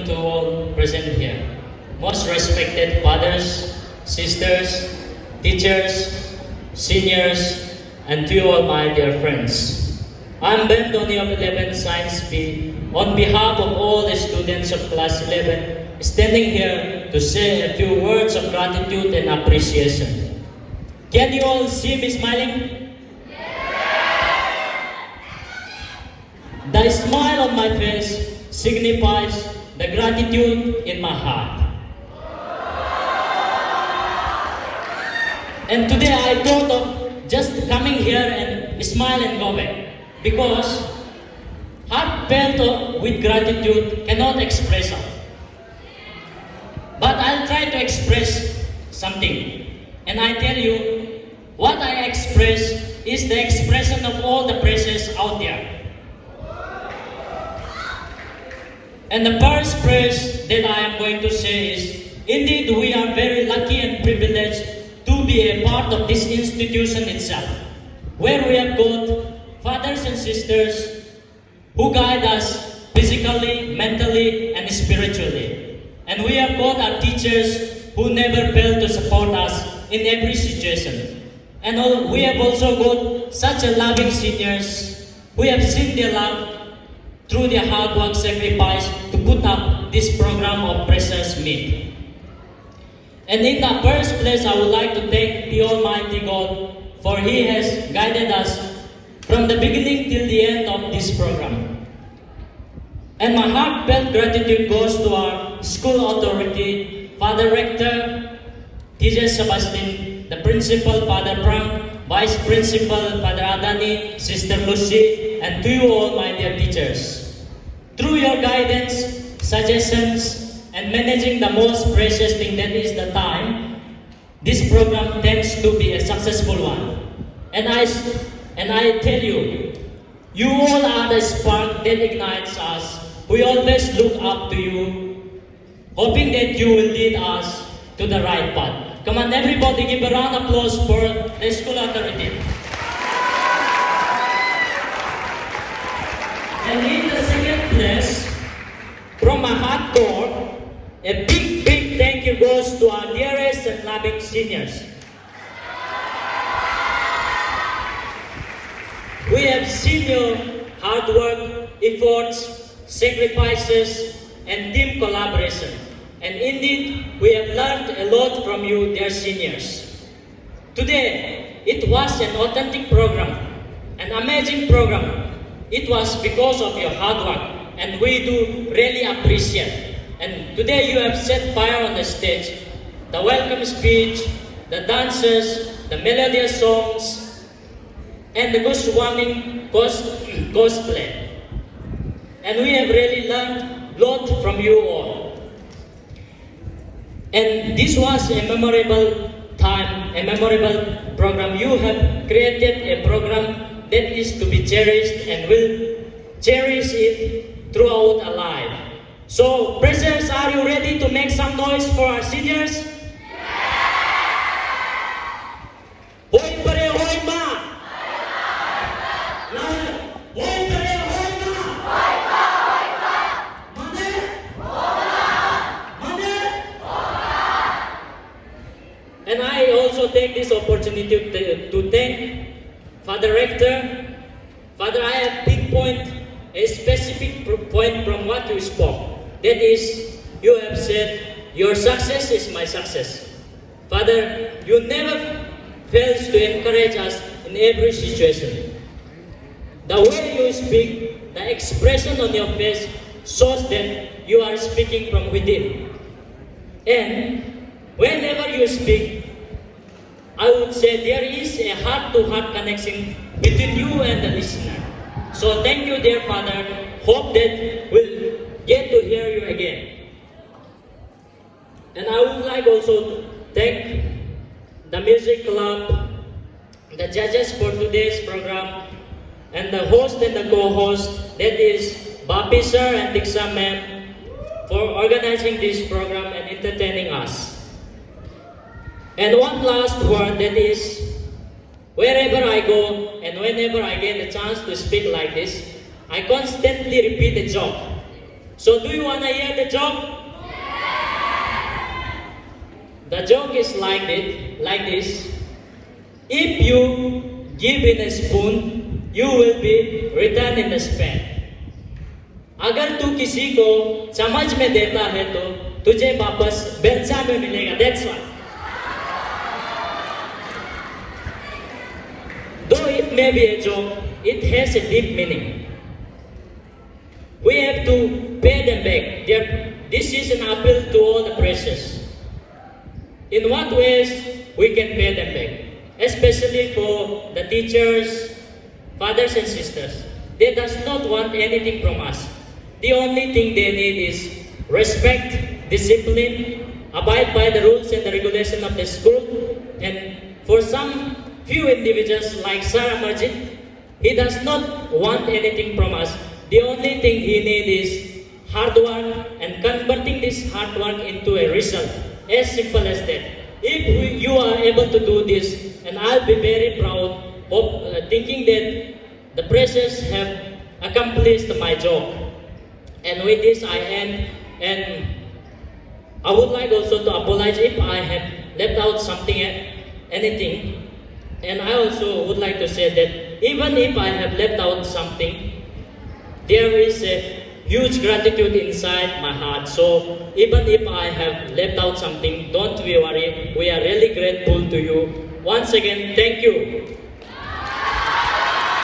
afternoon to all present here. Most respected fathers, sisters, teachers, seniors, and to you all my dear friends. I'm Ben Doni of 11 Science B. On behalf of all the students of class 11, standing here to say a few words of gratitude and appreciation. Can you all see me smiling? The smile on my face signifies the gratitude in my heart. And today I thought of just coming here and smile and go back, because heartfelt with gratitude cannot express it. But I'll try to express something. And I tell you, what I express is the expression of all the praises out there. And the first praise that I am going to say is, indeed we are very lucky and privileged to be a part of this institution itself, where we have got fathers and sisters who guide us physically, mentally, and spiritually. And we have got our teachers who never fail to support us in every situation. And we have also got such a loving seniors who have seen their love through their hard work sacrifice to put up this program of Precious Meat. And in the first place, I would like to thank the Almighty God, for He has guided us from the beginning till the end of this program. And my heartfelt gratitude goes to our school authority, Father Rector, TJ Sebastian, the Principal, Father Frank, Vice Principal, Father Adani, Sister Lucy, and to you all, my dear teachers. Through your guidance, suggestions, and managing the most precious thing, that is the time, this program tends to be a successful one. And I tell you, you all are the spark that ignites us. We always look up to you, hoping that you will lead us to the right path. Come on, everybody, give a round of applause for the school authority. And in the second place, from my heart core, a big thank you goes to our dearest and loving seniors. We have seen your hard work, efforts, sacrifices, and team collaboration. And indeed, we have learned a lot from you, dear seniors. Today, it was an authentic program, an amazing program. It was because of your hard work, and we do really appreciate. And today you have set fire on the stage. The welcome speech, the dances, the melodious songs, and the goose-swarming cosplay. And we have really learned a lot from you all. And this was a memorable time, a memorable program. You have created a program that is to be cherished and will cherish it throughout our life. So, presenters, are you ready to make some noise for our seniors? Hoy pare hoy ma! Hoy pare hoy ma! Mane? Mane? And I also take this opportunity to thank Father Rector. Father, I have pinpoint a specific point from what you spoke. That is, you have said, your success is my success. Father, you never fails to encourage us in every situation. The way you speak, the expression on your face shows that you are speaking from within. And whenever you speak, I would say there is a heart-to-heart connection between you and the listener. So thank you, dear Father. Hope that we'll get to hear you again. And I would like also to thank the music club, the judges for today's program, and the host and the co-host, that is Bapi Sir and Diksha Ma'am, for organizing this program and entertaining us. And one last word, that is, wherever I go and whenever I get a chance to speak like this, I constantly repeat a joke. So do you wanna hear the joke? The joke is like this. If you give in a spoon, you will be returned in a spoon. अगर तू किसी को चम्मच में देता है तो तुझे वापस बेलचा में मिलेगा. That's why. Though it may be a joke, it has a deep meaning. We have to pay them back. This is an appeal to all the precious. In what ways we can pay them back? Especially for the teachers, fathers and sisters. They does not want anything from us. The only thing they need is respect, discipline, abide by the rules and the regulation of the school. And for some few individuals like Sarah Marjit, he does not want anything from us. The only thing he needs is hard work and converting this hard work into a result. As simple as that. If you are able to do this, and I'll be very proud of thinking that the precious have accomplished my job. And with this I end, and I would like also to apologize if I have left out something, anything. And I also would like to say that even if I have left out something, there is a huge gratitude inside my heart. So even if I have left out something, don't be worried. We are really grateful to you. Once again, thank you.